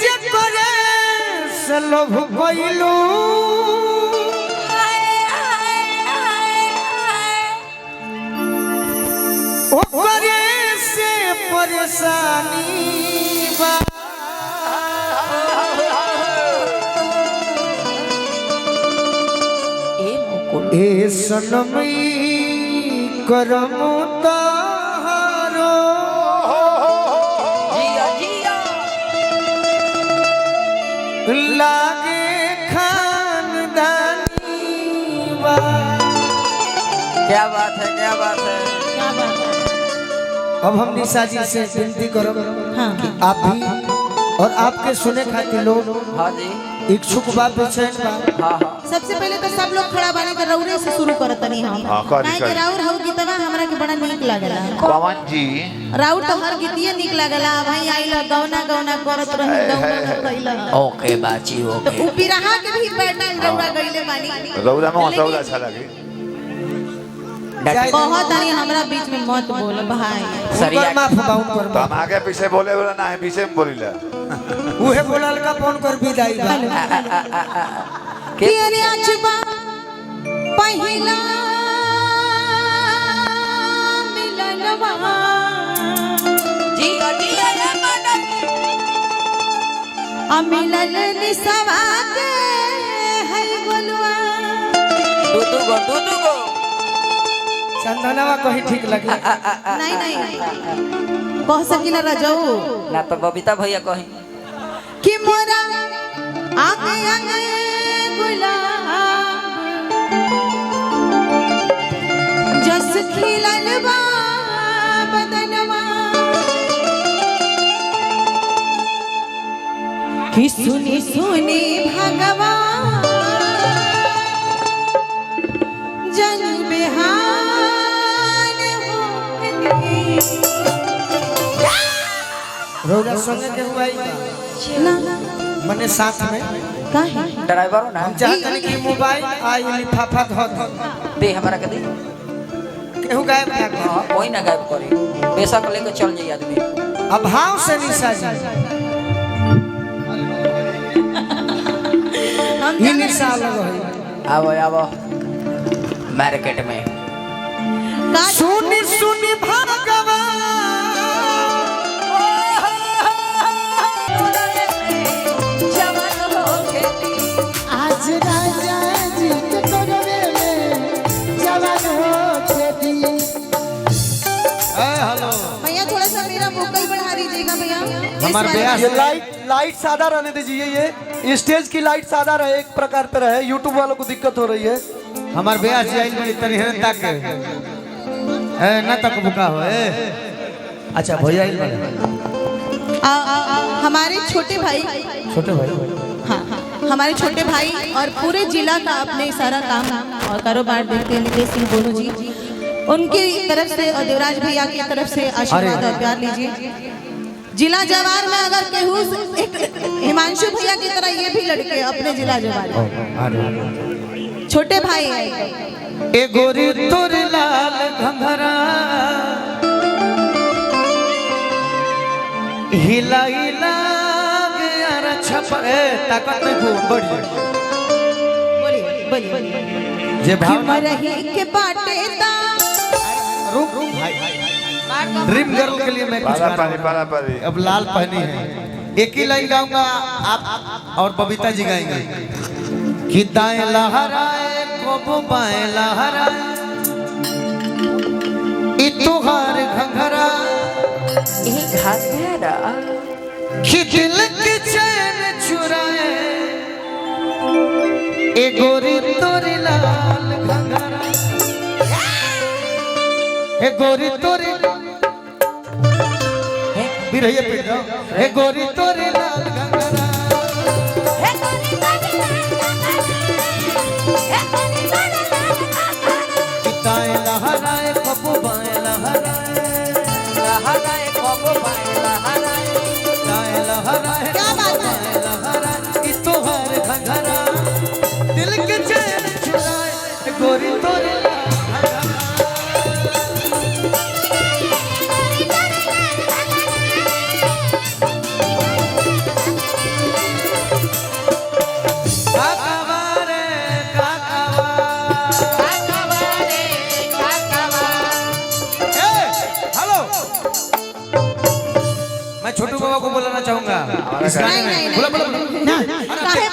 जे करे से लोभ कोइलू ओ करे से परेशानी बा ए सनमी करम तारो लागे खानदानी बा। क्या बात है, क्या बात है, क्या बात है। अब हम निशा जी से विनती करो कि आप भी और आपके सुने खातिर लोग हाँ जी इच्छुक बा बेचैन बा। हाँ हाँ सबसे पहले तो सब लोग खड़ा बानी कर रौरे से शुरू करत तनी हम काहे के राउर हउ गीतवा हमरा के बड़ा नीक लागला पवन जी राउर तो हर गीतिए नीक लागला भाई आइला गौना गौना करत रही गौना कइला ओके बाची तो ओके उपिरहा के भी पैटर्न रौरा गइले बानी रौरा में रौरा अच्छा लगे बहुत आनी हमरा बीच में मत बोल भाई उनकर माफ बाउन कर तो हम आगे पीछे बोले बोला ना है पीछे में बोलीला उहे बोलल का फोन कर विदाई बा। कि अरे अजबा पहिला मिलनवा जी जी मिलन निसवा के है बोलवा दू गो चंदनवा कहीं ठीक लगे नहीं नहीं कह सकिला रजऊ ना तो बबीता भैया कहीं कि मोरा आगे आगे गुलाब जस खिलल बा बदनवा कि सुनी सुनी भगवान जन बिहान होती रौरा संगे के हुआई ना मने साथ में काहे ड्राइवर हो ना हम चाहते हैं कि मोबाइल आई लिफाफा धो दे हमारा के दे केहू गायब ना कर। हाँ कोई ना गायब करी पैसा को लेकर चल जाइए आदमी अभाव से निशा जी हम ई निशा लग है। आवो आवो मार्केट में सुनी सुनी भगवान आज राजा जी के करवे में जवान हो खेती हेलो भैया थोड़ा सा मेरा वोकल बढ़ा दीजिएगा भैया हमारे ब्याह ये लाइट सादा रहने दीजिए। ये स्टेज की लाइट सादा रहे, एक प्रकार पे रहे। यूट्यूब वालों को दिक्कत हो रही है। हमार ब्याह से आई बड़ी तनी है तक ए ना तक बुका हो ए अच्छा भैया आई बड़े हमारे छोटे भाई छोटे भाई हाँ हमारे छोटे भाई और पूरे जिला का अपने सारा काम और कारोबार देखते हैं नितेश सिंह बोलू जी उनकी तरफ से और देवराज भैया की तरफ से आशीर्वाद और प्यार लीजिए। जिला जवार में अगर केहू एक हिमांशु भैया की तरह ये भी लड़के अपने जिला जवार छोटे भाई हैं। ए गोरी तोर लाल घंघरा हिला हिला गया छपे ताकत में खूब बढ़िया बोलिए जे भावना रही के बाटे ता रुक रुक भाई ड्रीम गर्ल के लिए मैं कुछ गा रहा हूं। अब लाल पहनी है एक ही लाइन गाऊंगा आप और बबीता जी गाएंगे कि दाएं लहराए को बाएं लहराए ई तुहार घंघरा कि दिल की चैन चुराए ए गोरी तोरी लाल घंघरा ए गोरी तोरी बिरहिया पे जाओ ए गोरी तोरी लाल घंघरा दाएं लहराए कबू बाएं लहराए कबो बाएं लहराए दाएं लहराए क्या बात है? बाएं लहराए ई तोहार घंघरा दिल के चैन चुराए गोरी तोरी छोटू बाबा को बुलाना चाहूंगा इस गाने नहीं, में नहीं, बोला नहीं, बोला बोला। काहे